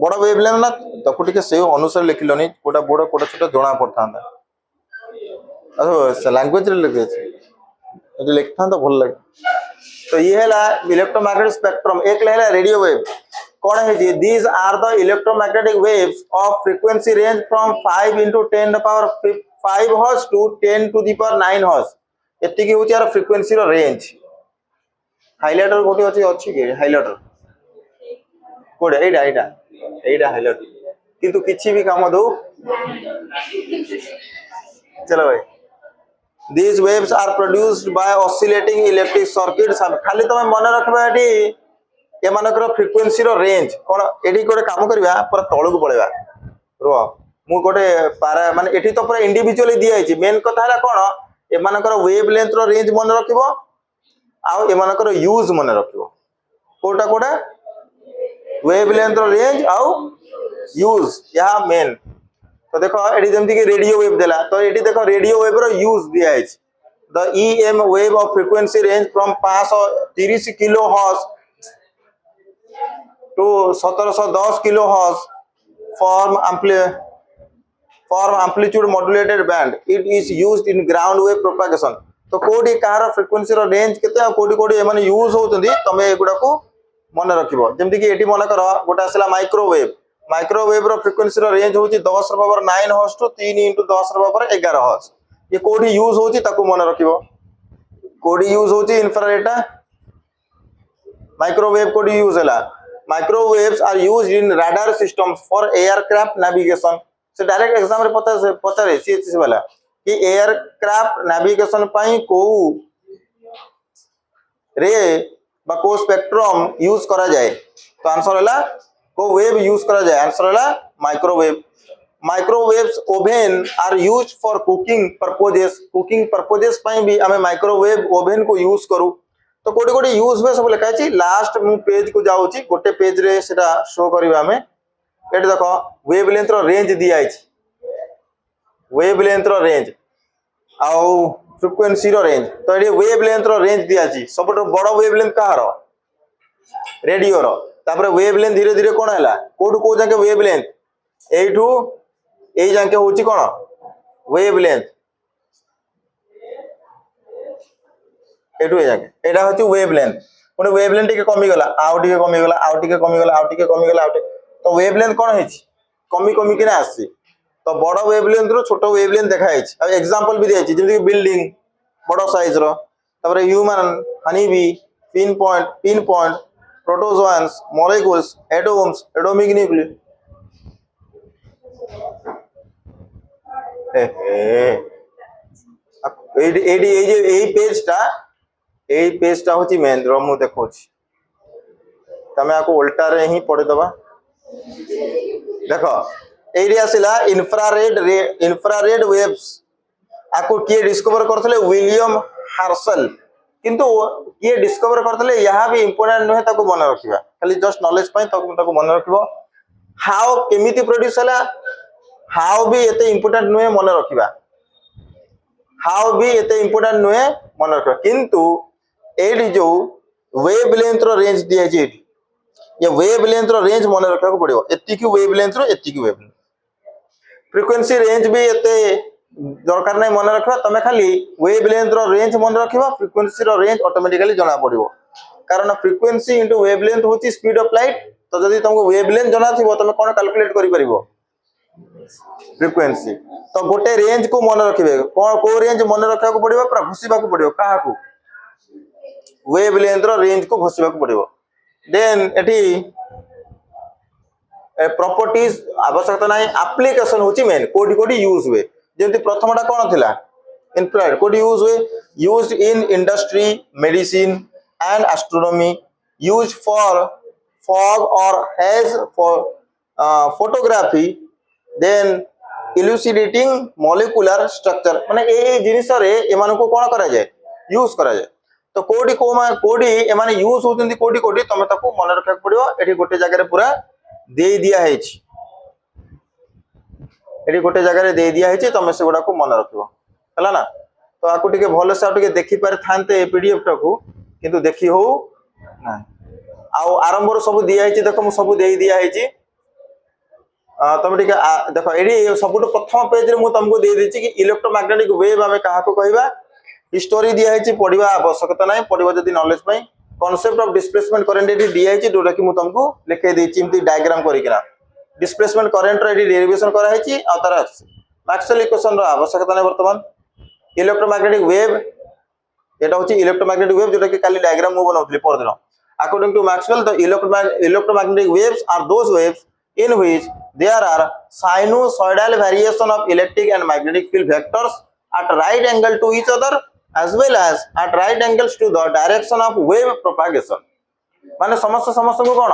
बड़ वेवलेंथ ना ताको टिके से अनुसार लिखिलोनी कोटा बड़ कोटा छोटा जना पड़ता अच्छा लैंग्वेज रे लिखे ये लिखता तो भल लगे। तो ये है इलेक्ट्रोमैग्नेटिक स्पेक्ट्रम। एक है रेडियो वेव कौन है जी these are the electromagnetic waves of frequency range from 5 into 10 the power 5 hertz to 10 to the power 9 hertz एतिकी होची यार फ्रीक्वेंसी रो रेंज। हाइलाइटर कोठी अछि कि हाइलाइटर कोडे एटा हाइलाइटर किंतु किछि भी काम दो चलो भाई। These waves are produced by oscillating electric circuits खाली तमे मन रखबा एटी ए मानकर फ्रीक्वेंसी रो रेंज कोन एटी कोटे काम करबा पूरा तळु को पळेबा रो मु कोटे पारा माने एटी तो पूरा इंडिविजुअली दिया छि। मेन कथा हला कोन ए मानकर वेवलेंथ रो रेंज मन रखिबो आ ए मानकर यूज मन रखिबो कोटा कोटा वेवलेंथ रो रेंज आ यूज या मेन। तो देखो एटी जेमति कि रेडियो वेव देला तो एटी देखो रेडियो वेव रो यूज दिया है the EM wave of frequency range from 530 kilo hertz to 1710 kilo hertz form amplitude modulated band it is used in ground wave propagation. तो कोडी कार फ्रीक्वेंसी रो range केते आ कोडी कोडी एमाने यूज होतंदी तमे एगुडा को मन रखिबो। जेमति कि एटी मन कर गोटा असला माइक्रोवेव रो फ्रीक्वेंसी रो रेंज होची 10 रो पावर 9 हर्ट्ज टू 3 into 10 रो पावर 11 हर्ट्ज। ये कोडी यूज होची ताको मन रखिबो। कोडी यूज होची इंफ्रारेड माइक्रोवेव कोडी यूज हला। Microwaves are used in radar systems for aircraft navigation. से डायरेक्ट एग्जाम रे पता सीएचसी वाला कि एयरक्राफ्ट नेविगेशन पई को रे बा को स्पेक्ट्रम यूज करा जाए। तो आंसर हला को वेव यूज करा जाए आंसर हला microwave. Microwaves oven are used for cooking purposes पई भी हमें माइक्रोवेव ओवन को यूज करू। तो कोडी कोडी यूज में सब लिखा छी लास्ट मु पेज को जाउ छी गोटे पेज रे सेटा शो करबा हमें एट देखो वेवलेंथ रो रेंज दिया छी वेवलेंथ रो रेंज आउ फ्रीक्वेंसी रो रेंज। तो एडी वेवलेंथ रो रेंज दिया छी सबटो बड़ वेवलेंथ कहारो रेडियो रो तापर वेवलेंथ धीरे धीरे कोन हला कोडू को जाके वेवलेंथ एठू एई जाके होची कोन वेवलेंथ एठू ए जाके एडा होची वेवलेंथ पुनी वेवलेंथ टिके कमी गला आउ टिके कमी गला आउ टिके कमी गला आउ टिके कमी गला आउ तो वेवलेंथ कोन हेची कमी कमी किना आसी। तो बड़ वेवलेंथ रो छोटो वेवलेंथ देखा हेची आ एग्जांपल भी देछि जेमि कि बिल्डिंग बड़ साइज रो तापर human honey bee pin point protozoans molecules atoms atomic nucleus एई पेजटा होची मेन रो मु देखोची तमे आको उल्टा रे ही पढे दबा। देखो एरिया सिला इंफ्रारेड वेव्स आको किए डिस्कवर करथले विलियम हार्शल किंतु ये डिस्कवर करथले यहा भी इंपोर्टेंट नहे ताको मन रखिबा खाली जस्ट नॉलेज पई ताको मन रखिबो। हाउ केमिति प्रोड्यूस हला हाउ भी एते इंपोर्टेंट नहे मन रखिबा हाउ भी एते इंपोर्टेंट नहे मन रखिबा किंतु एडी जो वेवलेंथ रो रेंज दिया जे ये वेवलेंथ रो रेंज मन रखा को पड़िबो एति की वेवलेंथ रो एति की वेवलेंथ फ्रीक्वेंसी रेंज भी एते दरकार नै मन रखबा तमे खाली वेवलेंथ रो रेंज मन रखिबा फ्रीक्वेंसी रो रेंज ऑटोमेटिकली जणा पड़िबो कारण फ्रीक्वेंसी इनटू वेवलेंथ होची स्पीड ऑफ लाइट। तो जदी तुमको वेवलेंथ जणा थिबो तमे कोन कैलकुलेट करि परिबो फ्रीक्वेंसी। तो गोटे रेंज को मन रखिबे को रेंज मन रखा को पड़िबो पूरा घुसीबा को पड़िबो काहा को वेवलेंथ रो रेंज को घुसीबा को पड़िबो। देन एठी प्रॉपर्टीज आवश्यकता नाही एप्लीकेशन होची मेन कोडी कोडी यूज हुए जेंति प्रथमटा कोन थिला इंफ्रारेड कोडी यूज हुए used in industry medicine and astronomy used for fog और haze for photography then elucidating molecular structure माने ए जिनिस रे एमान को कोन करा जाय यूज करा जाय। तो कोडी कोडी एमाने यूज होतंदी कोडी कोडी तमे ताको मन रखा पड़ियो एठी गोटे जगह रे पूरा दे दिया है एठी गोटे जगह रे दे दिया है तमे से गुडा को मन रखियो हला ना। तो आको टिके भले से टिके देखि पार थानते पीडीएफ टाको किंतु देखि हो ना आउ आरंभ रो सब दिया है देखो मु सब दे दिया है तुम ठीक देख ये सब प्रथम पेज रे तुमको दे देछि कि इलेक्ट्रोमैग्नेटिक वेव आम क्या कहवा हिस्टोरी दिखाई पढ़ा आवश्यकता ना पढ़ो जदि knowledge pi concept of displacement current ये दिखाई जोटा कि तुमको लिखे देती डायग्राम करना डिस्प्लेसमेंट करंट रो डेरिवेशन कराई तार मैक्सवेल इक्वेशन आवश्यकता नहीं बर्तमान इलेक्ट्रोमैग्नेटिक वेव ये हूँ इलेक्ट्रोमैग्नेटिक वेव जोटा कि काली डायग्राम मु बनाऊली परदिन according to Maxwell the electromagnetic waves are those waves in which there are sinusoidal variation of electric and magnetic field vectors at right angle to each other as well as at right angles to the direction of wave propagation माने समस्त समस्त को कौन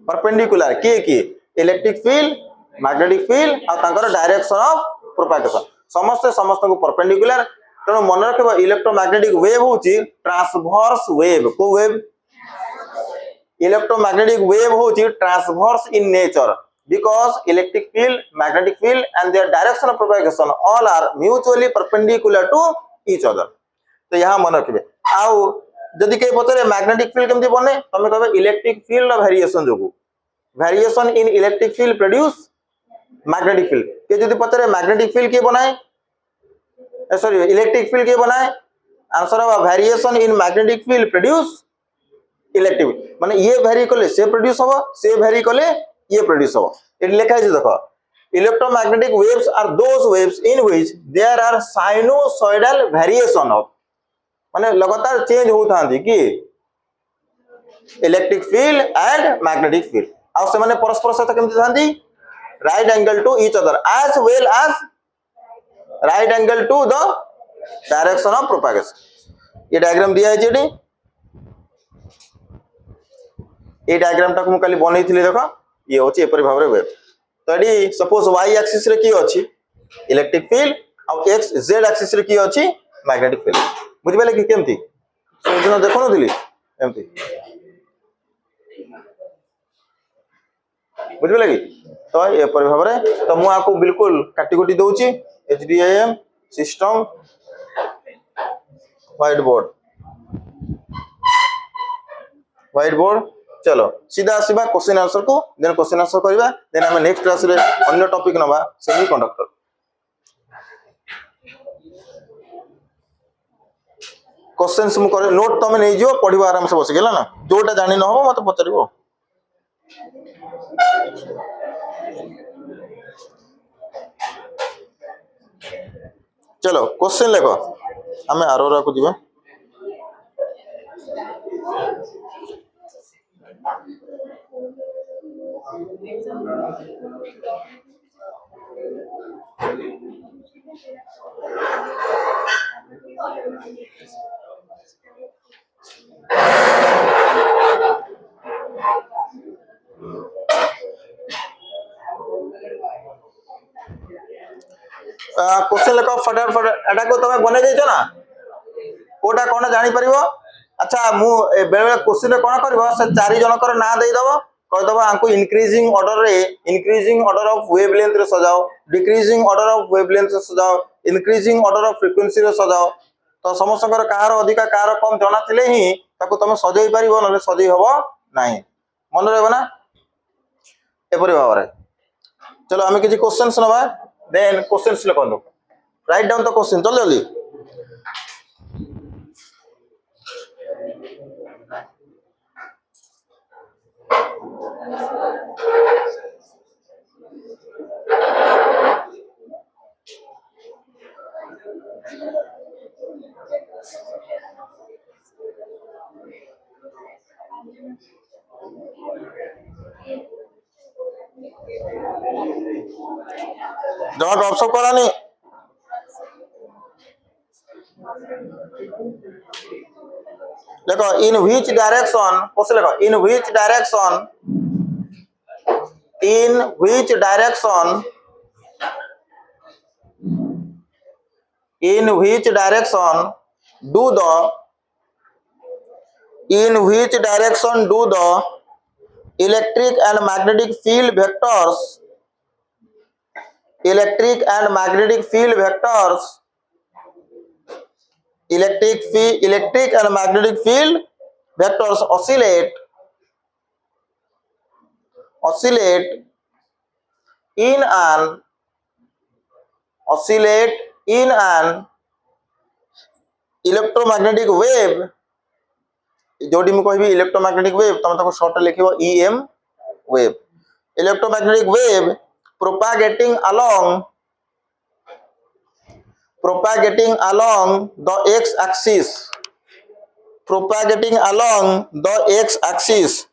perpendicular किए electric field magnetic field और तांकर direction of propagation समस्त समस्त को परपेंडिकुलर तेणु मन रखिबो इलेक्ट्रोमैग्नेटिक वेव होची ट्रांसवर्स वेव को वेव electromagnetic wave होची transverse in nature because electric field magnetic field and their direction of propagation all are mutually perpendicular to each other तो यहाँ मन रखिबे आउ जदि के पतरे मैग्नेटिक फील्ड केमती बने तमे कहबे इलेक्ट्रिक फील्ड वेरिएशन जोगु variation in electric field produce magnetic field के जदि पतरे मैग्नेटिक फील्ड के बनाए सॉरी इलेक्ट्रिक फील्ड के बनाए आंसर है variation in magnetic field produce electric माने ये वेरी कले से प्रोड्यूस हो से वेरी कले ये प्रोड्यूस हो इट लिखा है देखो electromagnetic waves are those waves in which there are sinusoidal variation of माने लगातार चेंज होतांती कि electric field and magnetic field आ से माने परस्पर सहित केमति थांती right angle to each other as well as right angle to the direction of propagation ये डायग्राम दिया है जेडी ये डायग्राम टाक मु काली बनै थिले देखो ये होची एपरि भाव रे वेव तो एडी सपोज y एक्सिस रे की अछि इलेक्ट्रिक फील्ड आ x z एक्सिस रे की अछि मैग्नेटिक फील्ड बुझि बेले कि केमती समझना देखो न दिली एमती बुझि बेले कि तो ये एपरि भाव रे तो मु आको बिल्कुल काटी कोटी दोची HDIM सिस्टम व्हाइट बोर्ड चलो सीधा आसवा क्वेश्चन आंसर को देन क्वेश्चन आंसर करबा देन हम नेक्स्ट क्लास रे अन्य टॉपिक नबा सेमीकंडक्टर क्वेश्चंस मु करे नोट तमे नै जो पढिबा आराम से बस गेला ना जोटा जानि न हो मत पचरिबो चलो क्वेश्चन लेखो हमें आरोरा को दिबा क्वेश्चन लेखो फटाफट एटा को तमे बने देछो ना कोटा कोन जानि परिबो अच्छा मु बेले बेले क्वेश्चन रे कोन करबो से चारि जनकर ना देई दबो कह दबो आंको इंक्रीजिंग ऑर्डर ऑफ वेवलेंथ रे सजाओ डिक्रीजिंग ऑर्डर ऑफ वेवलेंथ रे सजाओ इंक्रीजिंग ऑर्डर ऑफ फ्रीक्वेंसी रे सजाओ तो समस्तकर कार अधिका कार कम जणा थिले ही ताको तमे सजई परिबो नले सजई हबो नाही मन रहबो ना एपरि भाबरे चलो हमें किछि क्वेश्चंस नबा देन क्वेश्चंस लिखो दो राइट डाउन द क्वेश्चन जल्दी जल्दी जमा गपसप करानी देखो इन व्हिच डायरेक्शन क्वेश्चन देखो in which direction do the electric and magnetic field vectors oscillate in an oscillate in an electromagnetic wave जोटी मु कहबी इलेक्ट्रोमैग्नेटिक वेव तुम ताको short लिखिबो EM wave electromagnetic wave propagating along the x axis propagating along the x axis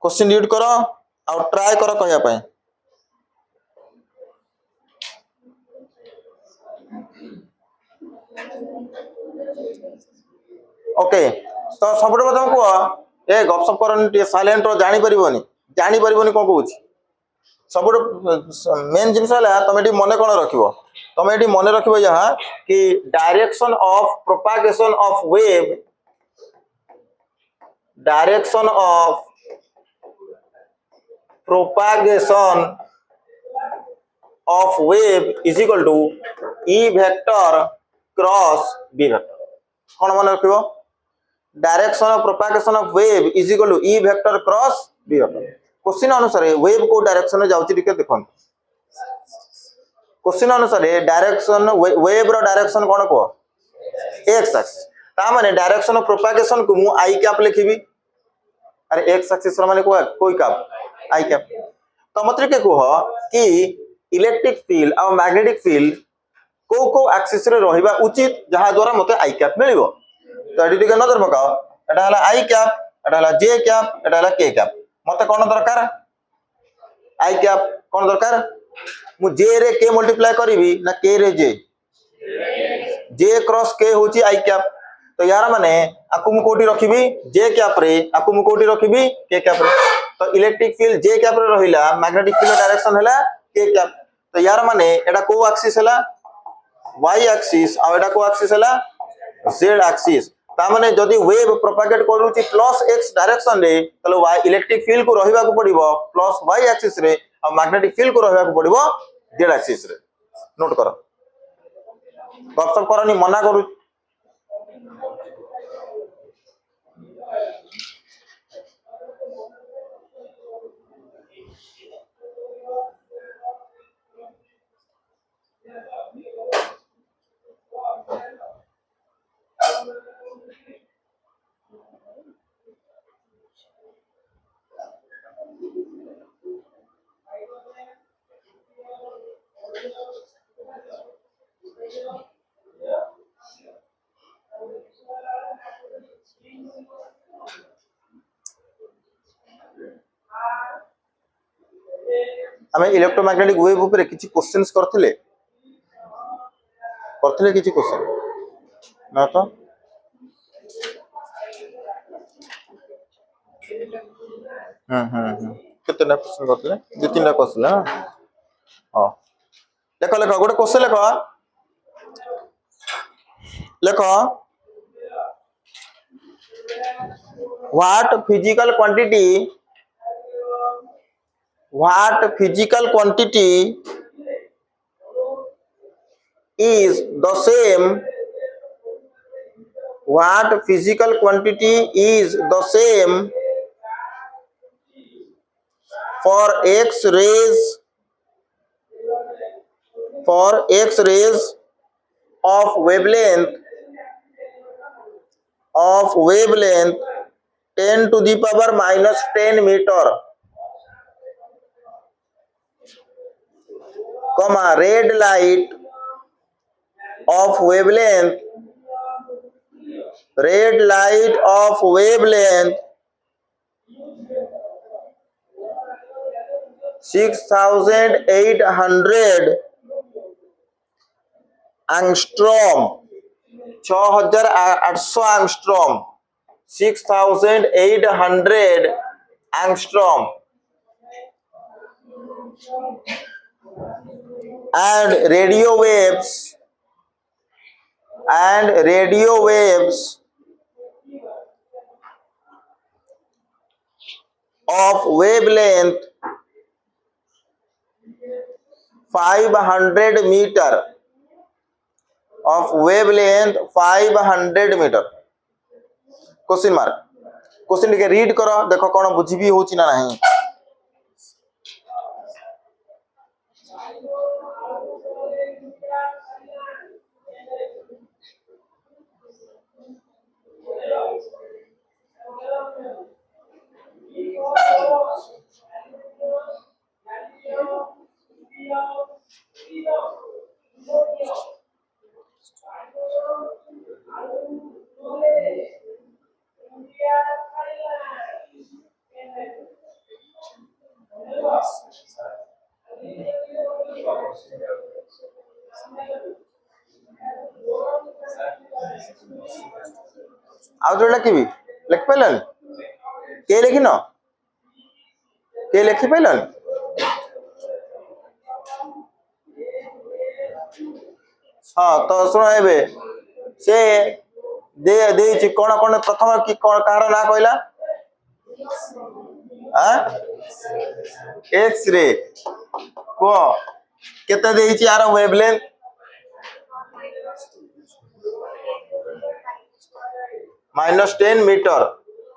question read करो और try करो कहया पय okay तो सबुठ प्रथम कह ए गपसप कर साइलेंट जानी परिबोनी कौन कहूँ सबुठ मेन जिनस तुम ये मन कौन रख तुम ये मन रख यहाँ कि direction of propagation of wave direction of propagation of wave is equal to E vector cross B vector कौन मन रख direction of propagation of wave is equal to E vector cross B vector question अनुसार wave को direction में जाउची टिके देखन question अनुसार डायरेक्शन वेव रो डायरेक्शन कोन को एक्स एक्सिस ता माने डायरेक्शन ऑफ प्रोपागेशन को मु आई कैप लिखिबी अरे एक्स एक्सिस रो माने कोई कैप आई कैप तो मतलब के कह कि इलेक्ट्रिक फील्ड और मैग्नेटिक फील्ड को एक्सिस रे रहिबा उचित जहा द्वारा मते आई कैप मिलिबो तो एटी टिके नजर पकाओ एटा हला आई कैप एटा हला जे कैप एटा हला के कैप मते कोन दरकार आई कैप कोन दरकार मु जे रे के मल्टीप्लाई करिवि ना के रे जे क्रॉस के होची आई कैप तो यार माने आकु मु कोठी रखिबी जे कैप रे आकु मु कोठी रखिबी के कैप रे तो इलेक्ट्रिक फील्ड जे कैप रे रहिला मैग्नेटिक फील्ड डायरेक्शन हैला के कैप तो यार माने एटा को एक्सिस हैला y एक्सिस आ एटा को एक्सिस हैला z एक्सिस ता माने जदी वेव प्रोपागेट करूची प्लस x डायरेक्शन रे तले y इलेक्ट्रिक फील्ड को रहिबा को पड़िबो प्लस y एक्सिस रे और मैग्नेटिक फील्ड को रहिबा को पड़िबो z एक्सिस रे नोट करो गपसप करनी मना करू आमे इलेक्ट्रोमैग्नेटिक वेव ऊपर किछि क्वेश्चंस करथिले किछि क्वेश्चन ना तो कितना क्वेश्चन करथिले दो तीन क्वेश्चन हां देखो देखो गोटे क्वेश्चन देखो what physical quantity is the same for x rays of wavelength 10 to the power minus 10 meter comma red light of wavelength 6800 angstrom 6800 angstrom 6800 angstrom and radio waves of wavelength 500 meter question mark question के read करो देखो कौन बुझी भी होची ना नहीं ଆଉ ଯୋଉଟା କିବି ଲେଖିପାରିଲନି କେ ଲେଖିନ କେ ଲେଖିପାରିଲନି हाँ तो शुण ए से दे कौन कौन प्रथम कि कहार ना कहला एक्स रे कह केते देइछि यार वेवलेंथ -10 मीटर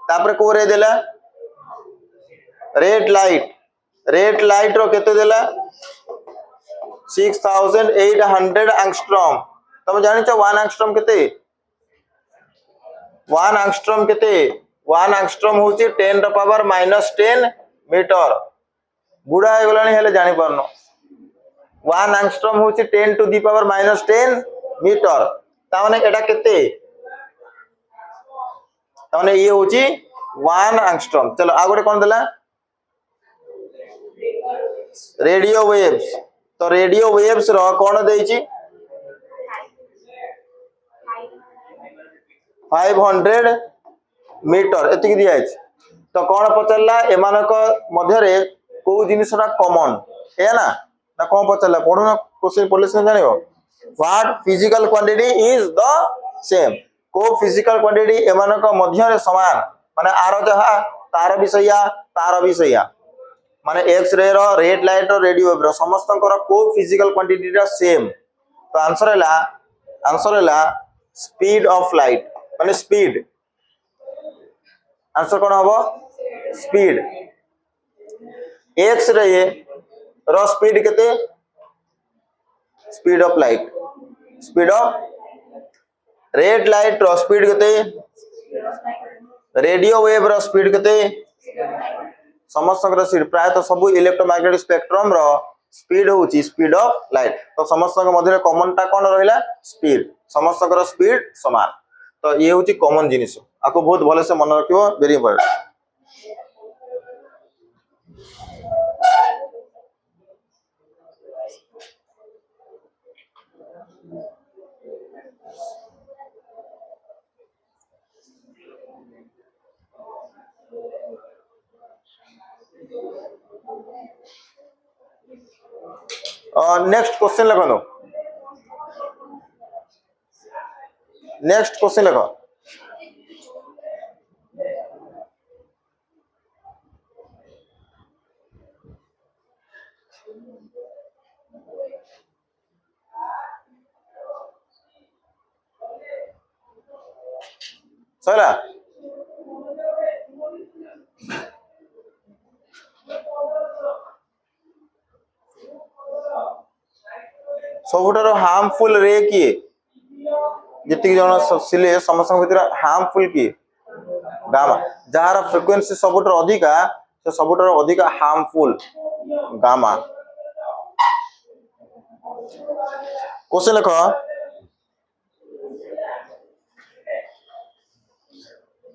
तापर को रे देला रेड लाइट रो केते देला 6800 एंगस्ट्रॉम तुम जानि छ 1 एंगस्ट्रॉम केते 1 एंगस्ट्रॉम केते 1 एंगस्ट्रॉम होची 10 रो पावर -10 मीटर बुढ़ा हो गलानी हेले जानि परनो 1 एंगस्ट्रॉम होची 10 टू दी पावर -10 मीटर ता माने एटा केते ता माने ये होची 1 एंगस्ट्रॉम चलो आ गोटे कोन देला रेडियो वेव्स तो रेडियो वेव्स रो कोन देइची 500 मीटर एतिक दिया अछि तो कोन पचरला एमानक मध्य रे को जिनिसटा कॉमन है ना ना कोन पचरला पढु ना क्वेश्चन पॉलिसी जानियो what physical quantity is the same को फिजिकल क्वांटिटी एमानक मध्य रे समान माने आरो जहा तार भी सैया माने एक्स रे रो रेड लाइट रो रेडियो वेव रो समस्तंकर को फिजिकल क्वांटिटी रा सेम तो आंसर हैला स्पीड ऑफ लाइट माने स्पीड आंसर कोन हबो स्पीड एक्स रे रो स्पीड केते speed of light speed of red light रो स्पीड केते रेडियो वेव रो स्पीड केते समस्त स्पीड प्राय तो सब इलेक्ट्रोमैग्नेटिक स्पेक्ट्रम रो स्पीड होची स्पीड ऑफ लाइट तो समस्त मध्य कॉमन टा कोन रहिला स्पीड समस्त स्पीड समान तो ये होची कॉमन जिनिस आपको बहुत भले से मन रखियो वेरी इंपोर्टेंट नेक्स्ट क्वेश्चन लिखो नेक्स्ट क्वेश्चन लिखो सैला सबुठार हार्मफुल रे किए जितकी जन सिले समस्त भीतर हार्मफुल किए गामा जार फ्रिक्वेंसी सबुठार अधिका से सबुठार अधिका हार्मफुल गामा क्वेश्चन लिख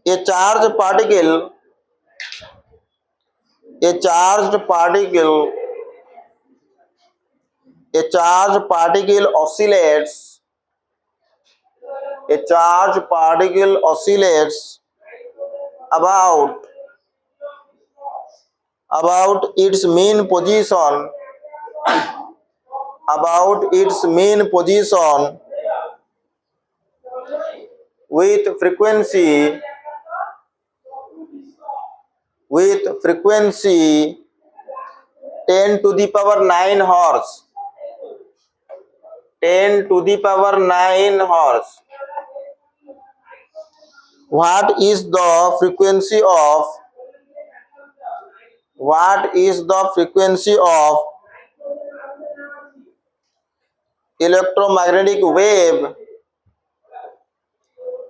ए charge particle oscillates about its mean position with frequency 10 to the power 9 hertz 10 to the power 9 hertz what is the frequency of electromagnetic wave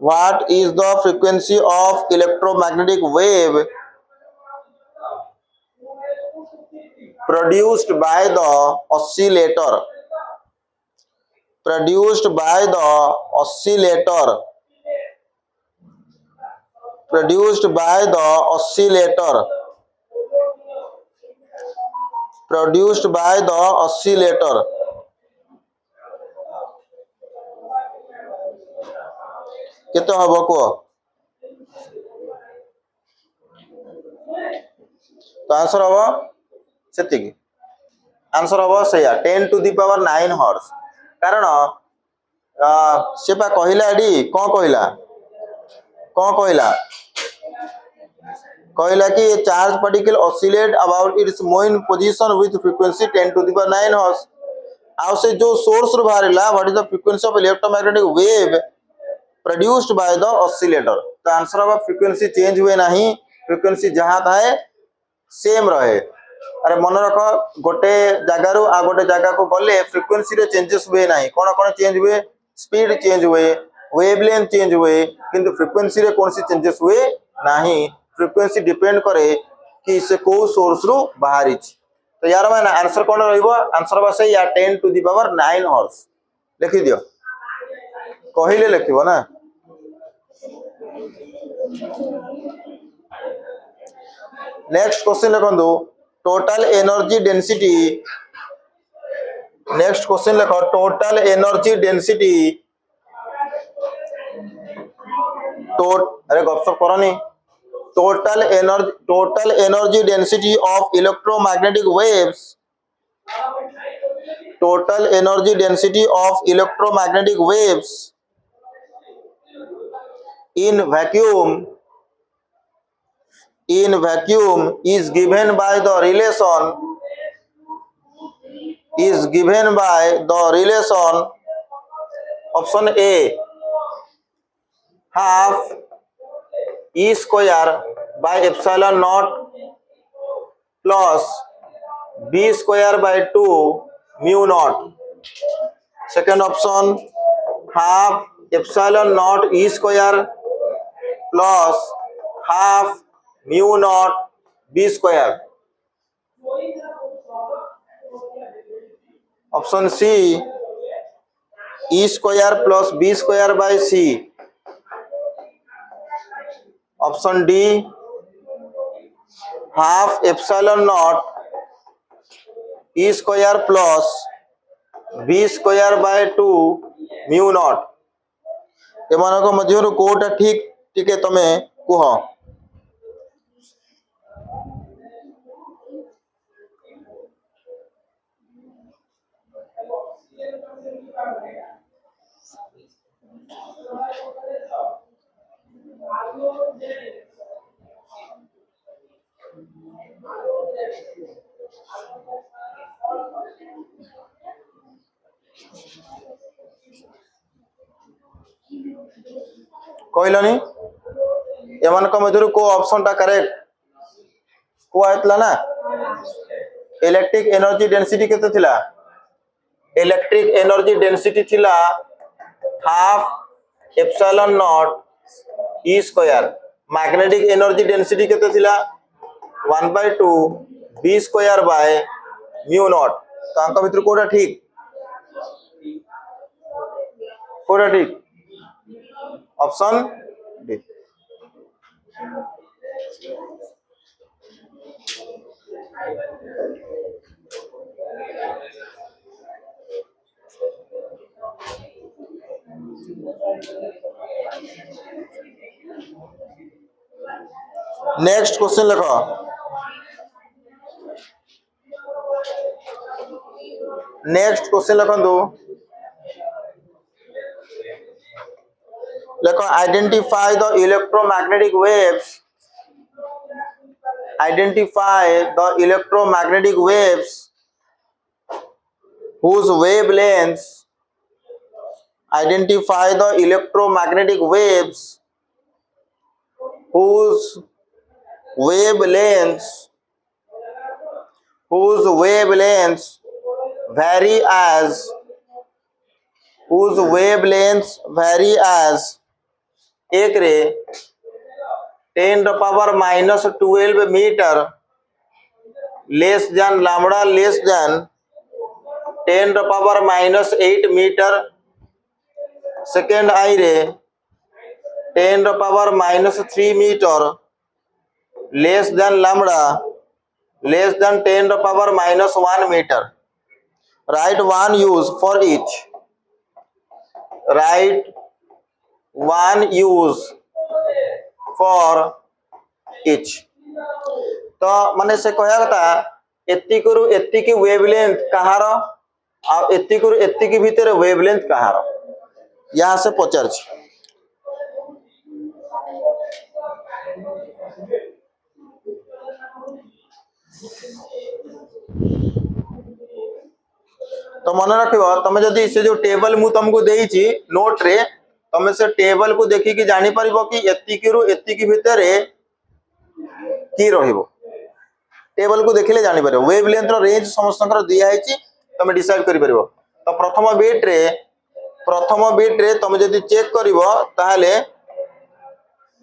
What is the frequency of electromagnetic wave produced by the oscillator? Produced by the oscillator. Produced by the oscillator. Produced by the oscillator. केते हबो को तो answer हबो सेतिकी answer हबो सेया 10 to the power 9 hertz कारण से पा कहिला एडी कोन कहिला कहला कि charge particle oscillate about its mean position with frequency 10 to the power 9 hertz आउ से जो सोर्स रो बाहरला what is the frequency of electromagnetic wave produced by the oscillator तो आंसर ऑफ फ्रीक्वेंसी चेंज हुए नहीं फ्रीक्वेंसी जहां थाए सेम रहे अरे मन रख गोटे जगह रो आ गोटे जगह को गले फ्रीक्वेंसी रे चेंजेस हुए नहीं कोन कोन चेंज हुए स्पीड चेंज हुए वेवलेंथ चेंज हुए किंतु फ्रीक्वेंसी रे कोनसी चेंजेस हुए नहीं फ्रीक्वेंसी डिपेंड करे कि से को सोर्स रो बाहरी तो यार माने आंसर कोन रहइबो आंसर बा से या 10 टू द पावर 9 हर्ट्ज लिखि दियो कहिले लिखिबो ना नेक्स्ट क्वेश्चन लिखंदो total energy density next question लिखो टोटल एनर्जी डेंसिटी अरे गपसप करनी total energy density of electromagnetic waves total energy density of electromagnetic waves in vacuum is given by the relation option A half E square by epsilon naught plus B square by 2 mu naught second option half epsilon naught E square plus half mu naught B square option C E square plus B square by C option D half epsilon naught E square plus B square by 2 mu naught एमानको मध्यरु Kota ठीक टिके तमे कुह कहलनी एमानको मध्यरु को option टा correct को आइतला ना electric energy density केते थिला electric energy density थिला half epsilon nought E square magnetic energy density केते थिला 1/2 B square by mu nought तो अंक भितर कोटा ठीक ऑप्शन डी नेक्स्ट क्वेश्चन लिखो नेक्स्ट क्वेश्चन लिखंदु लेको identify the electromagnetic waves whose wavelengths identify the electromagnetic waves whose wavelengths vary as X ray 10⁻⁻12 metre less than lambda less than 10⁻⁻8 metre second आई रे 10⁻⁻3 metre less than lambda less than 10⁻⁻1 metre. Write one use for each. Write one use for each. तो माने से कहया कथा एतिकरु एतिकी wavelength कहार आ एतिकरु एतिकी भितर wavelength कहार यहाँ से पचार तो मन रखियो तमे जदी से जो टेबल मु तुमको देइची नोट रे तमे से टेबल को देखि कि जानि परिबो कि एतिकीरु एतिकी भितर की रहिबो टेबल को देखिले जानि परिबो वेवलेंथ रो रेंज समस्तकर दिया हैची तमे डिसाइड करि परिबो. तो प्रथम बिट रे तमे जदी चेक करिवो ताहले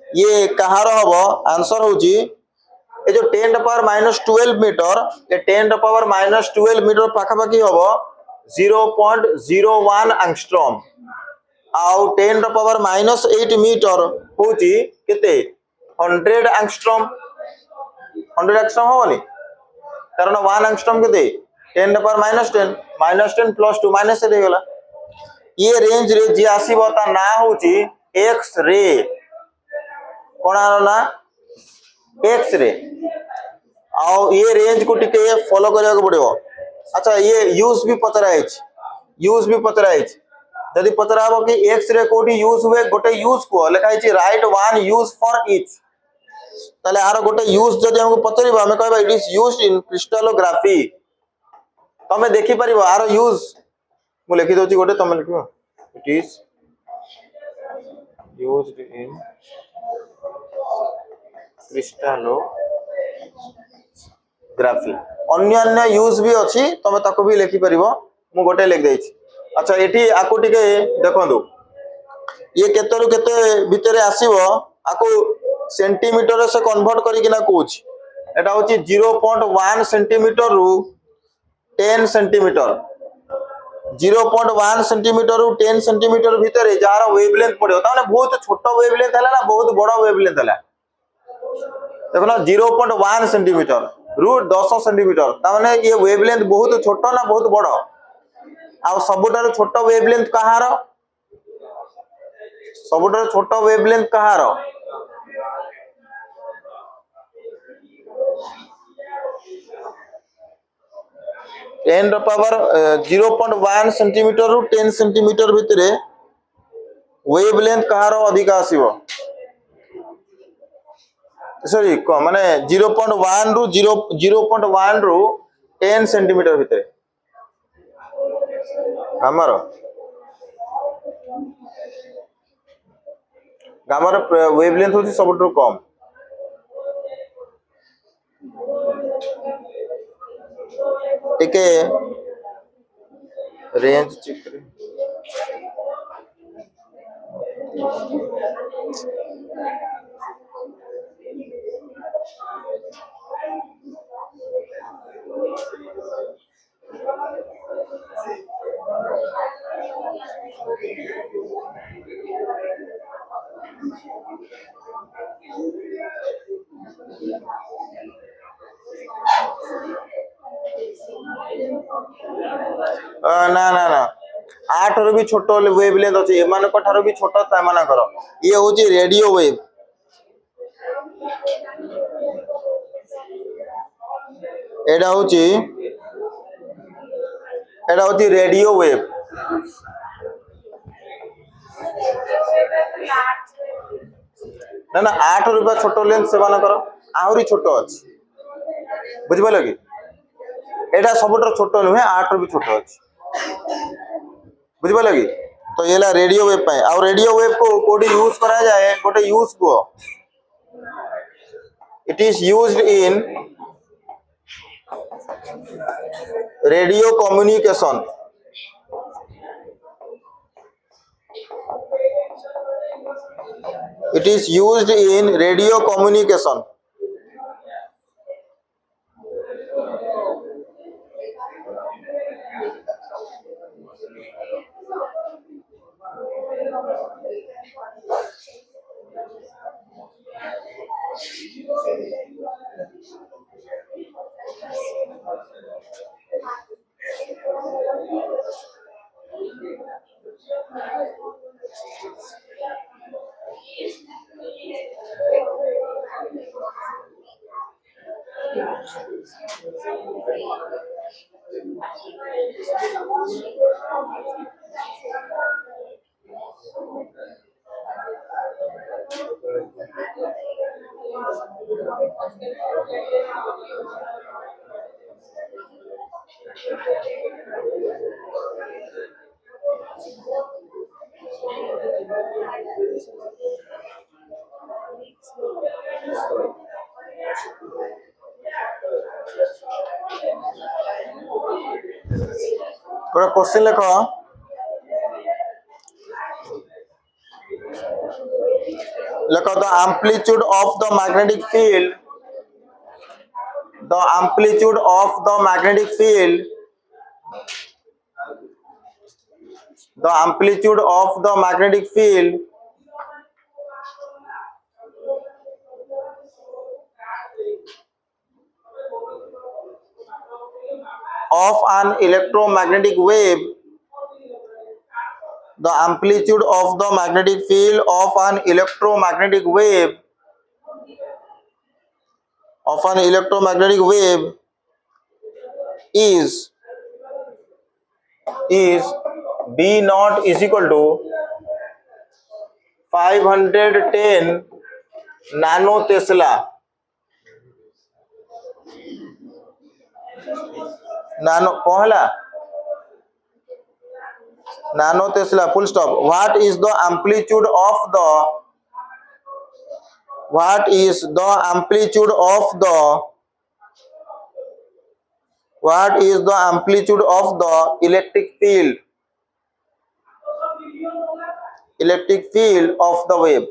ये कहार हबो आंसर होची ए जो 10⁻12 मीटर ए 10⁻12 मीटर पाखा पाखी हबो 0.01 एंगस्ट्रॉम आउ 10⁻⁻8 मीटर होची केते 100 एंगस्ट्रॉम 100 एंगस्ट्रॉम होनी कारण 1 एंगस्ट्रॉम केते 10⁻10 -10 + 2 माइनस रे गला ये रेंज रे जे आसीबो ता ना होची एक्स रे कोन ना एक्स रे आउ ये रेंज को टिके फॉलो करिया को पड़िबो. अच्छा ये यूज भी पचराइछ जदि पचराबो कि एक्स रे कोठी यूज हुए गोटे यूज को लिखाई छी right one use for each ताले आरो गोटे यूज जदि हमको पचरिबो हमें कहबा it is used in crystallography तमे देखि परिबो आरो यूज मु लिखि दोची गोटे तमे लिखिबो it is used in crystallography अन्य यूज भी अच्छी तमे ताको भी लिखि परिबो मु गोटे लिख देछि. अच्छा एठी आको टिके देखंदो ये केतरु केते भितरे आसीबो आको सेंटीमीटर से कन्वर्ट करी किना कोच एटा होची 0.1 सेंटीमीटर रु 10 सेंटीमीटर 0.1 सेंटीमीटर रु 10 सेंटीमीटर भितरे जार वेवलेंथ पड़ियो ताने बहुत छोट वेवलेंथ हला ना बहुत बड़ वेवलेंथ हला देखो ना 0.1 सेंटीमीटर रु 10 सेंटीमीटर ताने ये वेवलेंथ बहुत छोट ना बहुत बड़ आ सबुटार छोट वेवलेंथ कहार सबुटार छोट वेवलेंथ कहार 0.1 सेंटीमीटर रु 10 सेंटीमीटर भितरे वेवलेंथ कहार अधिक आसीबो सॉरी को माने 0.1 रु 0.1 रु 10 सेंटीमीटर भितरे गामार वेवलेंथ होची सबुठु कम टिके रेंज चेक करे ना ना ना 8 रो भी छोट वेवलेंथ अछि एमान को ठारो भी छोट ता माना करो ये होची रेडियो वेव एडा होची रेडियो वेव ना ना 8 रो भी छोट लेंथ से माना करो आहुरी छोट अछि बुझबले कि एडा सबुटर छोट नुहे 8 रो भी छोट अछि बुझबले कि तो येला रेडियो वेव पाए आ रेडियो वेव को कोडी यूज करा जाए गोटे यूज को it is used in radio communication It is used in radio communication. गोटे क्वेश्चन लेख लेख the amplitude of the magnetic field the amplitude of the magnetic field the amplitude of the magnetic field of an electromagnetic wave the amplitude of the magnetic field of an electromagnetic wave is B naught is equal to 510 nano tesla nano कहला nano tesla full stop what is the amplitude of the electric field of the wave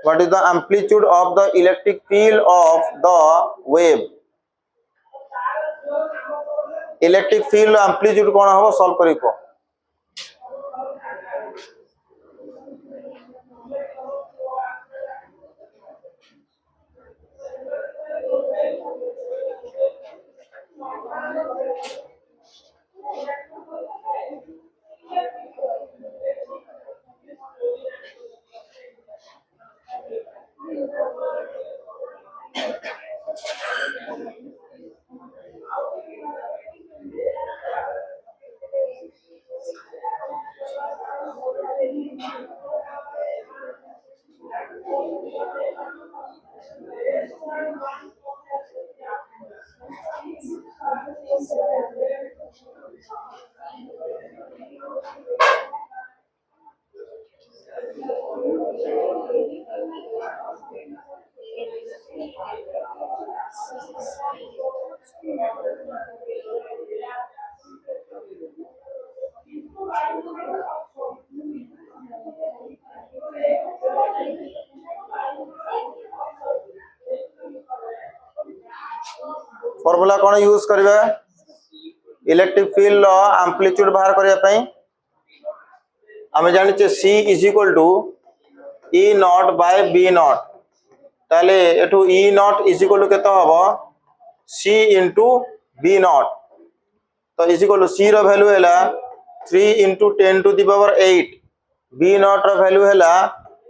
what is the amplitude of the electric field of the wave electric field amplitude कौन हम solve करी को formula कौन use करिवे electric field रो amplitude बाहर करिया पई हमें जानिचे C is equal to E not by B nought ताले एठू E nought is equal to केतो हबो C इनटू B नॉट तो इज इक्वल टू C रो वैल्यू हैला 3 into 10 to the power 8 B nought रो वैल्यू हैला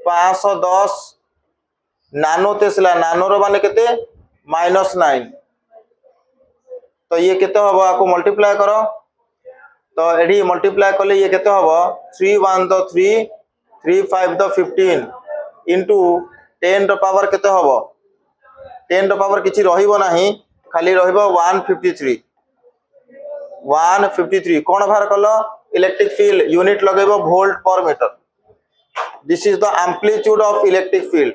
510 नानो टेस्ला नानो रो माने केते -9 तो ये केते हबो आको मल्टीप्लाई करो तो एडी मल्टीप्लाई करले ये केते हबो 3 1 तो 3 3 5 तो 15 इनटू 10 रो पावर केते हबो 10 रो पावर किछि रहिबो नाही खाली रहिबो 153 कोन बाहर कलो इलेक्ट्रिक फील्ड यूनिट लगेबो volt per metre this is the amplitude of electric field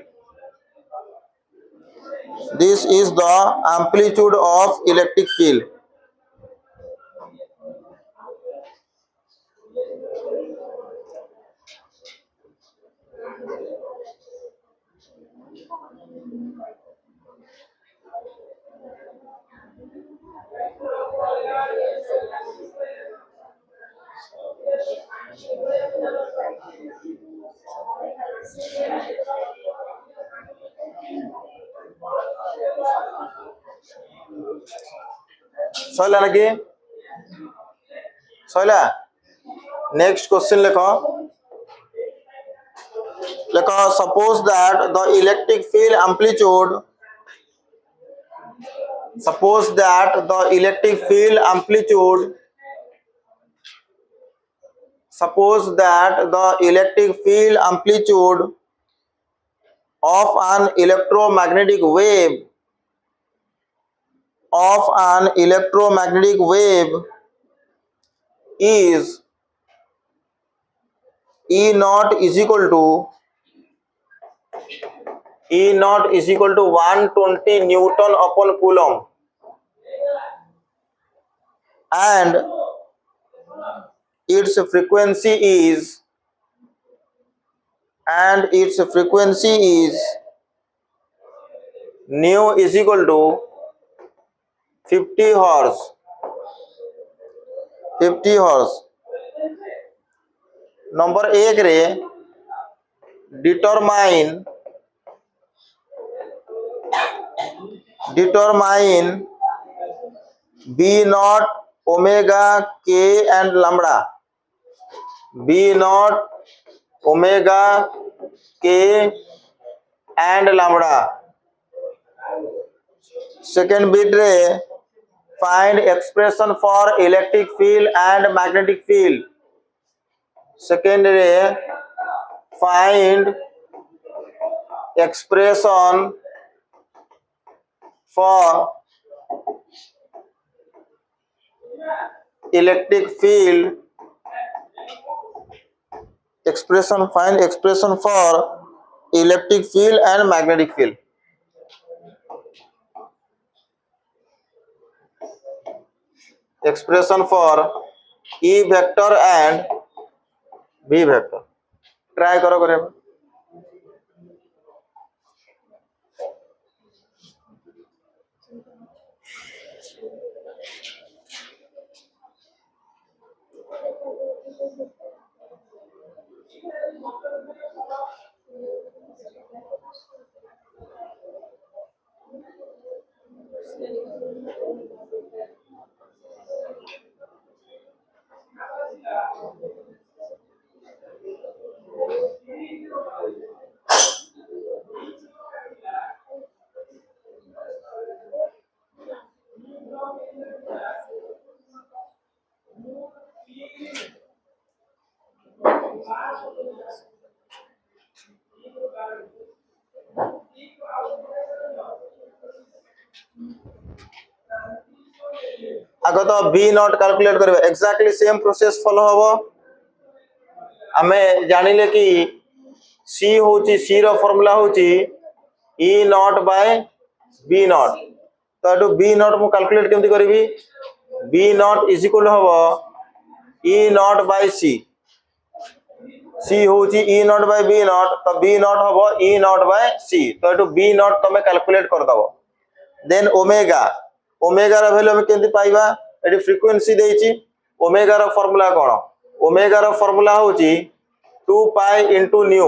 This is the amplitude of electric field. सैला ना कि सैला नेक्स्ट क्वेश्चन लिखो लिखो suppose that the electric field amplitude suppose that the electric field amplitude suppose that the electric field amplitude of an electromagnetic wave is E naught is equal to 120 Newton upon Coulomb and its frequency is nu is equal to 50 hertz. Number 1 रे determine B naught omega k and lambda. B naught omega k and lambda. Second bit रे find expression for electric field and magnetic field. Second रे find expression for electric field find expression for electric field and magnetic field. Expression for E vector and B vector. Try करो करे आगो तो B naught calculate करबे exactly same process follow हबो आमे जानिले कि सी होची सी रो फार्मूला होची E not by B not तो एटू B नॉट मु कैलकुलेट केमति करबी B नॉट इज इक्वल हबो E not by C C होची E not by B not तो B नॉट हबो E नॉट बाय C तो एटू B नॉट तमे कैलकुलेट कर दबो देन ओमेगा रो वैल्यू हम केमति पाइबा एटी फ्रीक्वेंसी देइची ओमेगा रो फार्मूला कोन ओमेगा रो फार्मूला होची 2 पाई इनटू न्यू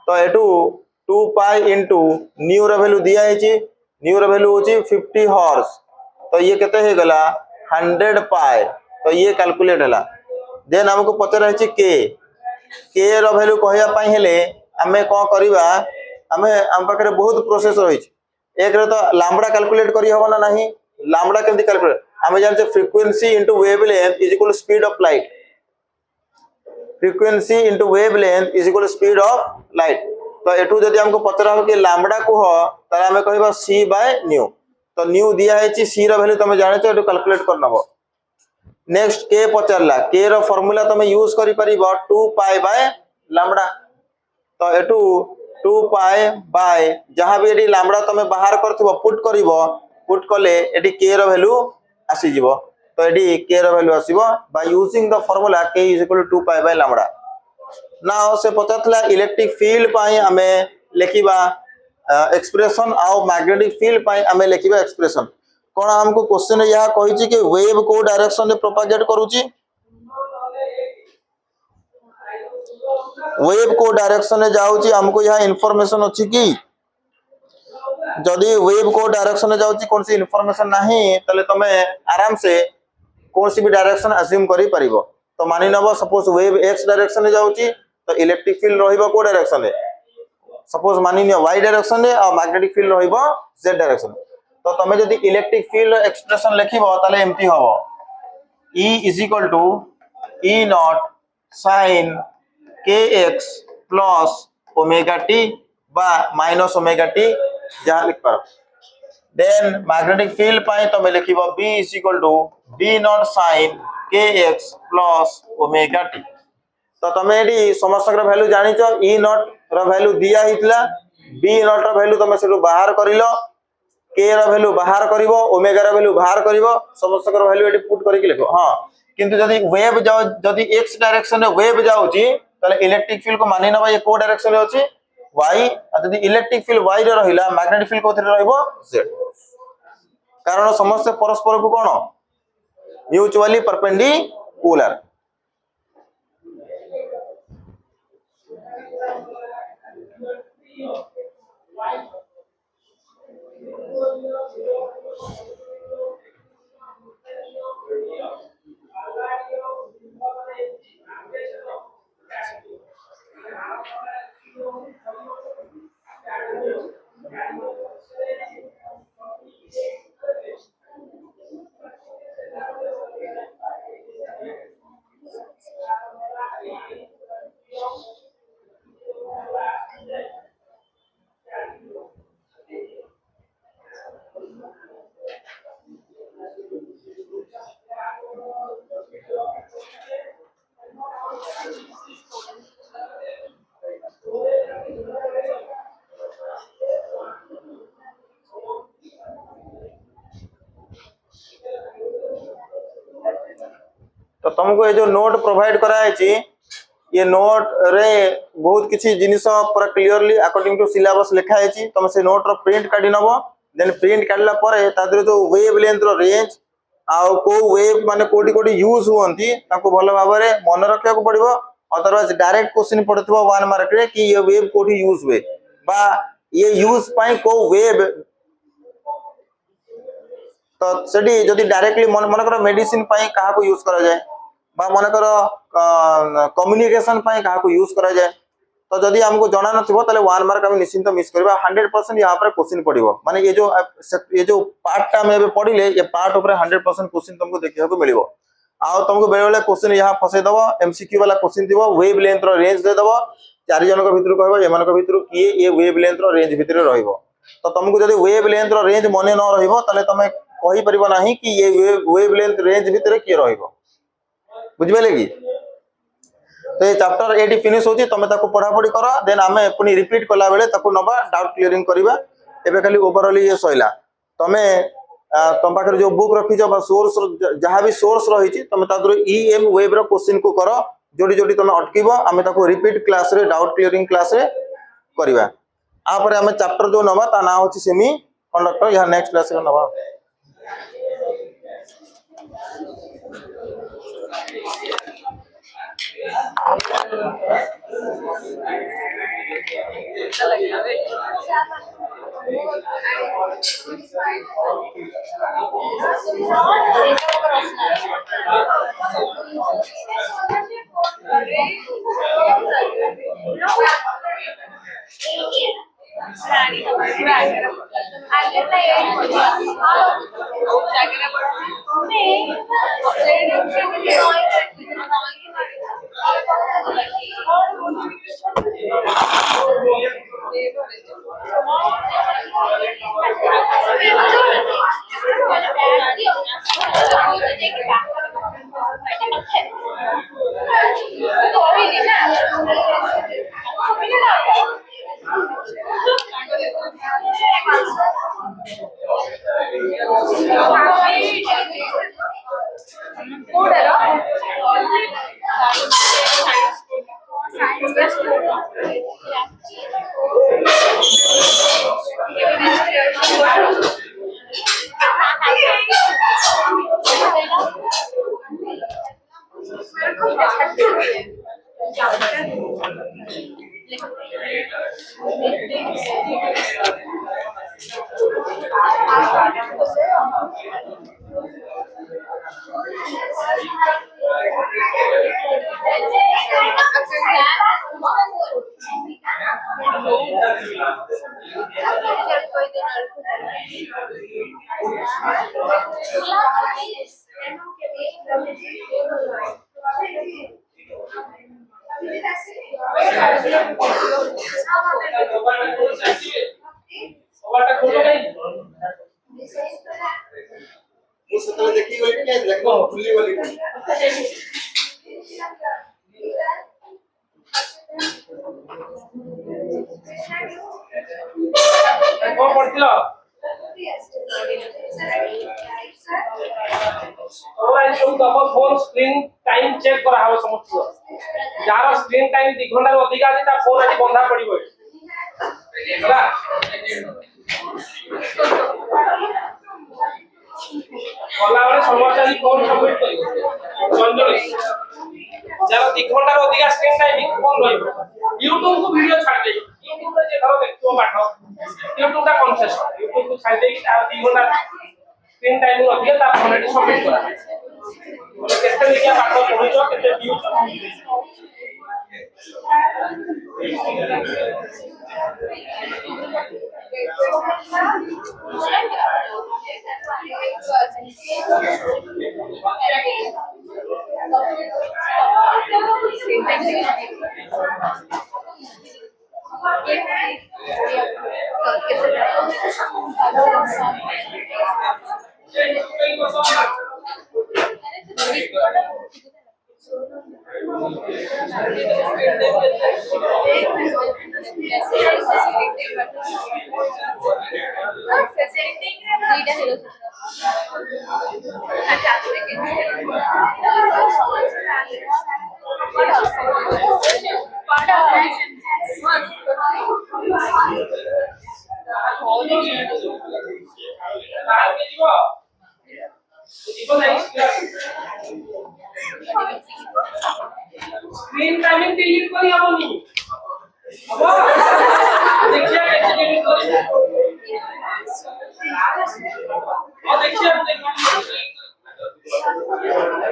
तो एटू 2 पाई इनटू न्यू रो वैल्यू दिया हेची न्यू रो वैल्यू होची 50 हर्ट्ज तो ये केते हे गला 100 पाई तो ये कैलकुलेट हला देन हमको पचरा हेची के रो वैल्यू कहया पई हेले हमें को करबा हमें हम पाखरे बहुत प्रोसेस रहिची एक रे तो लैम्बडा कैलकुलेट करी होबा ना नहीं लैम्बडा केमति कैलकुलेट हमें जानते frequency into wavelength is equal to speed of light frequency into wavelength is equal to speed of light तो एटू जदी हमको पचरा हो कि लैम्बडा को हो त हमें कहबा c बाय न्यू तो न्यू दिया है c रो वैल्यू तमे जाने छ एटू कैलकुलेट कर नबो नेक्स्ट के पचरला के रो फार्मूला तमे यूज करि परिबो 2 पाई बाय लैम्बडा तो एटू 2 पाई बाय जहां भी एडी लैम्बडा तमे बाहर करथिबो पुट कले एडी के रो वैल्यू आसी जिवो तो एडी के रो वैल्यू आसीबो by using the formula k is equal to 2 pi by lambda now से पचातला इलेक्ट्रिक फील्ड पाई हमें लिखिबा एक्सप्रेशन आउ मैग्नेटिक फील्ड पाई हमें लिखिबा एक्सप्रेशन कोन हमको क्वेश्चन यह कहिछि कि वेव को डायरेक्शन में प्रोपागेट करूची वेव को डायरेक्शन में जाउची हमको यह इंफॉर्मेशन अछि कि जदि वेव को डायरेक्शन में जाउची कोन सी इंफॉर्मेशन नाही तले तमे आराम से कोन सी भी डायरेक्शन अज्यूम करि परिबो। तो मानि नबो सपोज वेव एक्स डायरेक्शन में जाउची तो इलेक्ट्रिक फील्ड रहिबो को डायरेक्शन में, सपोज मानि नियो वाई डायरेक्शन में और मैग्नेटिक फील्ड रहिबो जेड डायरेक्शन। तो तमे जदि इलेक्ट्रिक फील्ड एक्सप्रेशन लिखिबो ताले एम्ति हबो E is equal to E naught sin kx plus omega t बा माइनस ओमेगा टी जहाँ लिख पार। देन मैग्नेटिक फील्ड पाए तो मैं लिखिबो B is equal to B naught sin kx plus omega t. तो तमे एडी समस्त रो वैल्यू जानि छ E नॉट रो वैल्यू दिया हितला, B नॉट रो वैल्यू तमे सेटू बाहर करिलो, K रो वैल्यू बाहर करिवो, ओमेगा रो वैल्यू बाहर करिवो, समस्त रो वैल्यू एडी पुट करिक लिखो। हां किंतु जदि वेव जाओ जदि x डायरेक्शन में वेव जाउची ताले इलेक्ट्रिक फील्ड को मानि नबा ये को डायरेक्शन में अछि y, आ जदि इलेक्ट्रिक फील्ड y रे रहिला मैग्नेटिक फील्ड कोथरे रहइबो z। कारण समस्त परस्पर को कोन म्यूचुअली परपेंडिकुलर। तो तुमको ये जो नोट प्रोवाइड करा है ये नोट रे बहुत किसी जिनिस पूरा क्लियरली अकॉर्डिंग टू सिलेबस लिखा है। तुम से नोट रो प्रिंट काढी नबो, देन प्रिंट काढला परे तादरे जो वेव लेंथ रो रेंज आ को वेव माने कोडी कोडी यूज होंती ताको भलो भाबरे मन रखिया को पड़िबो। अदरवाइज डायरेक्ट क्वेश्चन पड़थिबो 1 मार्क रे कि ये वेव कोडी यूज हुए बा ये यूज पाई को वेव। तो सेडी जदी डायरेक्टली मन कर मेडिसिन पाई कहा को यूज करा जाए बा मन कर कम्युनिकेशन पाई कहा को यूज करा जाए। तो जदी हमको जाना नथिबो ताले 1 मार्क हम निश्चिंत मिस करबा। 100% यहां पर क्वेश्चन पड़िबो माने ये जो पार्ट टा में पढ़िले ये पार्ट ऊपर 100% क्वेश्चन तुमको देखिया को मिलिबो। आ तुमको बेले बेले क्वेश्चन यहां फसे दबो, एमसीक्यू वाला क्वेश्चन दिबो, वेव लेंथ रो रेंज दे दबो, चार जन को भीतर कहबो एमान को भीतर किए ये वेव लेंथ रो रेंज भीतर रहिबो। तो तुमको जदी वेव लेंथ रो रेंज मने न रहिबो ताले तमे कहि परिबो नाही कि ये वेव लेंथ रेंज भीतर किए रहिबो। बुझबेले की? तो ये चैप्टर एडी फिनिश होची, तमे ताको पढ़ा पढ़ी करो, देन आमे पुनी रिपीट कला बेले ताको नबा डाउट क्लियरिंग करबा। एबे खाली ओवरऑल ये सइला तमे तुम पाखे जो बुक रखी बा सोर्स जहाँ भी सोर्स रही तुम EM वेब रो क्वेश्चन को कर जोड़ी जोड़ी तुम अटकीब आम रिपीट क्लास रे डाउट क्लियरिंग क्लास रे करवा। आपर आम चैप्टर जो नवा ता ना होची सेमी कंडक्टर। यहाँ नेक्स्ट क्लास रे नवा। ମୁଁ ସେତେବେଳେ ଦେଖିକି ଗଲି ଟିକେ ଦେଖ ଭୁଲି ଗଲି କଣ ପଢିଥିଲ? फोन स्क्रीन टाइम चेक करा हबो समस्त जार स्क्रीन टाइम 2 घंटा रो अधिक अछि ता फोन आज बंधा पड़िबो ହେଲା बोला बड़े समस्या ही फोन सबमिट करियो जल्दी जार 2 घंटा रो अधिक स्क्रीन टाइम फोन रहिबो YouTube को वीडियो छाड़ दे YouTube रे जे धरो देखतो पाठ YouTube ता कॉन्सेस YouTube को छाड़ दे कि तार 2 घंटा स्क्रीन टाइम रो अधिक ता फोन एटी सबमिट करा बोले केते लिखिया पाठ पढियो केते व्यूज स्क्रीन टाइमिंग डिलीट करी हमनी अब देखिए कैसे डिलीट करी और देखिए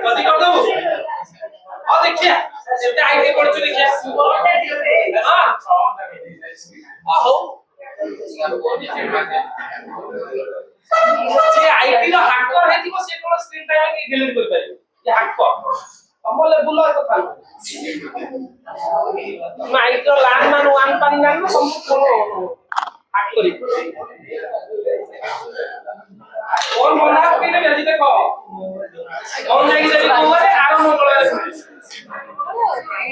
कदी कर दो और देखिए सेते आईटी पढ़छु देखिए हां आहो जे आईटी रो हैकर हेतिबो से कोन स्क्रीन टाइमिंग डिलीट कर पारे ये हैकर हमले बुलर कथा मैं आईटी रो लान मान वन पानी जान सब कोन हैक करी कौन बना के ने आज देखो कौन जाई जे तुम्हारे आरो मंगल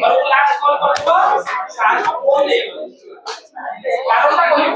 और क्लास कॉल करबो साथ फोन ले कारणटा कहियो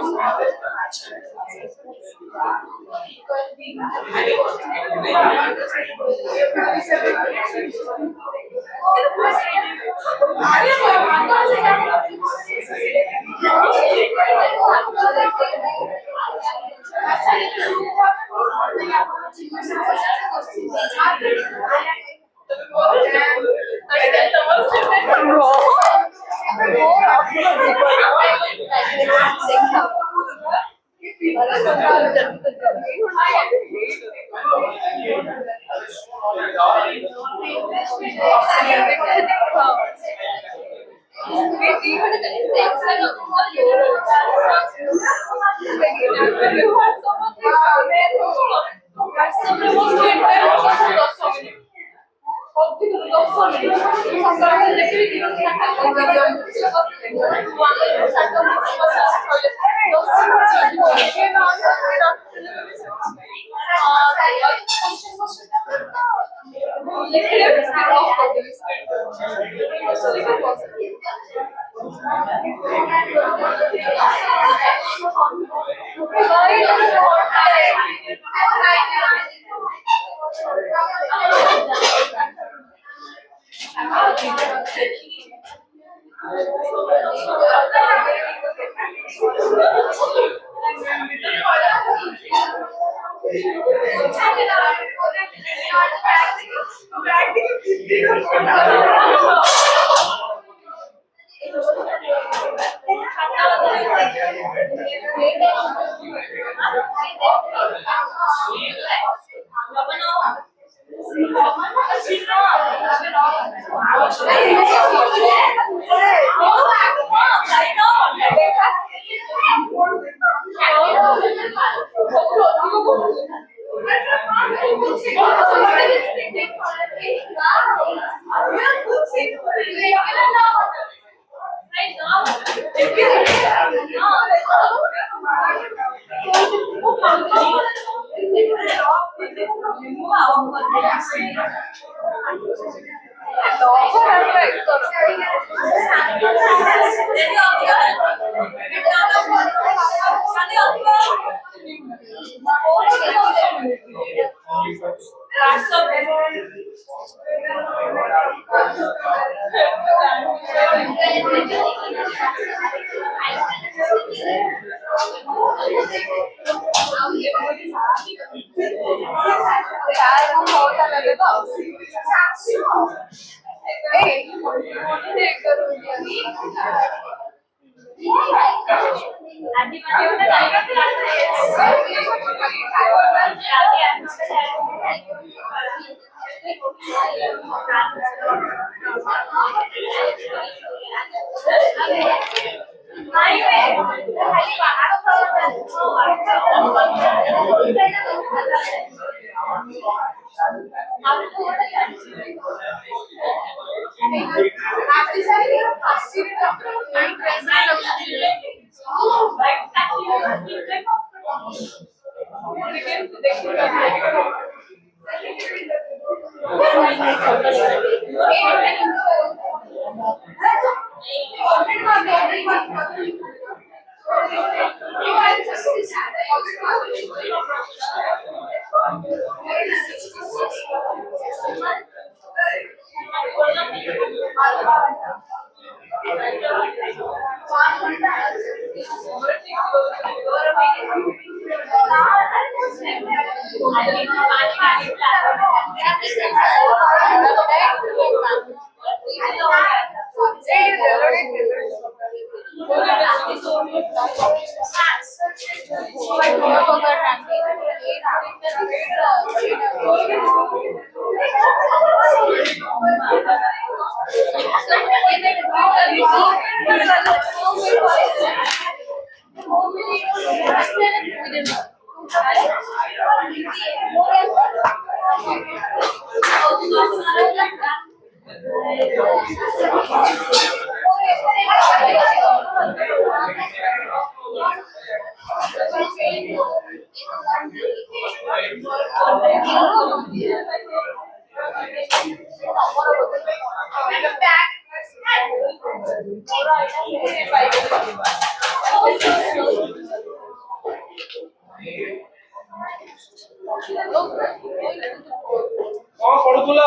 कौन पढ़ुथुल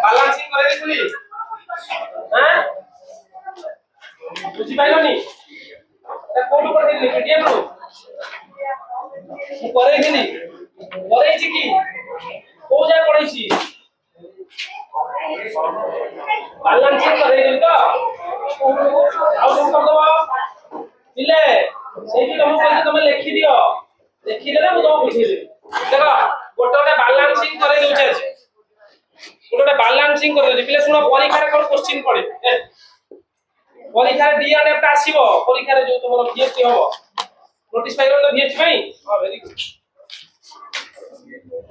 बालांसिंग करे देखुली हां बुझी पाइलोनी ए कोन पढ़ी पीडीएफ रो करे गेली करे छी की को जाय पढ़ै छी बालांसिंग करे गेली तो आउ सब कर दबा पिले सेठी तुम कहली तुम लिखि दियो लिखि देले मु तुम बुझी देबी देखो गोटे बालांसिंग करे दउछे गोटे बालांसिंग करे दउछे पिले सुनो परीक्षा रे कोन क्वेश्चन पड़े परीक्षा रे डी एन एफ आसीबो परीक्षा रे जो तुमरो बीएसटी होबो नोटिस पाइलो तो बीएसटी भाई हां वेरी गुड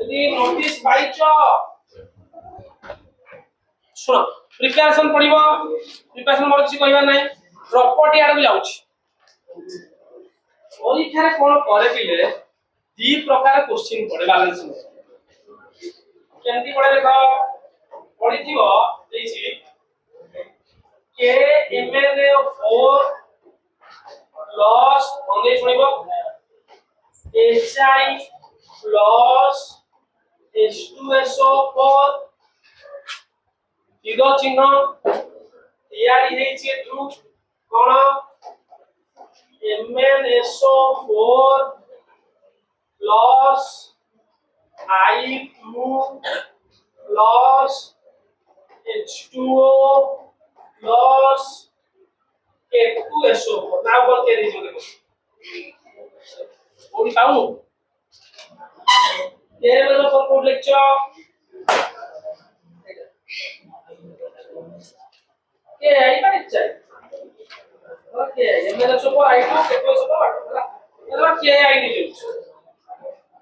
यदि नोटिस पाइचो सुनो प्रिपरेशन पड़िबो प्रिपरेशन मोर किछि कहबा नै प्रॉपर्टी आड़ जाउछि परीक्षा रे कोन करे पिले दी प्रकार क्वेश्चन पड़े बैलेंस में केमती पड़े देखो पड़ी थीबो देछि के MnO4 प्लस अंगे सुनिबो HI प्लस H2SO4 इदो चिन्ह तैयारी हेछि तू कोन MnSO4 plus I2 plus H2O plus के टू एसओ नाउ कौन के दीजिए देखो ओडी पाऊ के मतलब कोड लेक्चर के आई पारे चाहिए ओके ये मेरा सुपर आई को के तो सुपर ହେଲା ଏଲା के आई नहीं जाଉଛି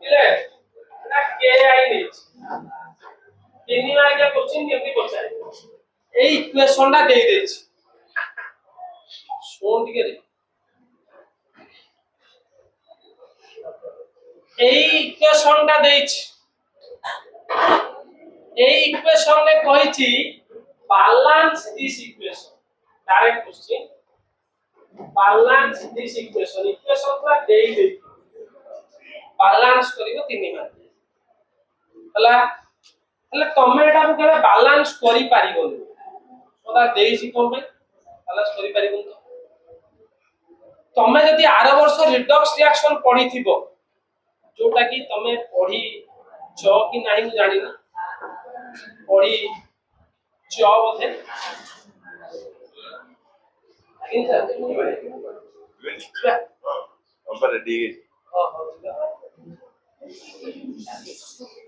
ବୁଝିଲେ ନା के आई नहीं ତିନି ମାର୍କିଆ क्वेश्चन କେମିତି ପଚାରେ ଏଇ ଇକ୍ୱେସନ ଟା ଦେଇ ଦେଇଛି ଶୁଣ ଟିକେ এই ইকুয়েশনটা দেইছি এই ইকুয়েশনে কইছি balance this equation direct question balance this equation equation পুরা দেই দেই balance করিব 3 মার্ক হলা হলে তমে এটা কেবে balance করি পারিবনি ওটা দেইছি কোন ভাই balance করি পারিবনি তো তমে যদি আর বর্ষ রিডক্স রিঅ্যাকশন পড়িথিবো जोटा कि तमे पढ़ी छ कि नाही मु जानि ना पढ़ी छ बोधे लेकिन सर हम पर रेडी हां हां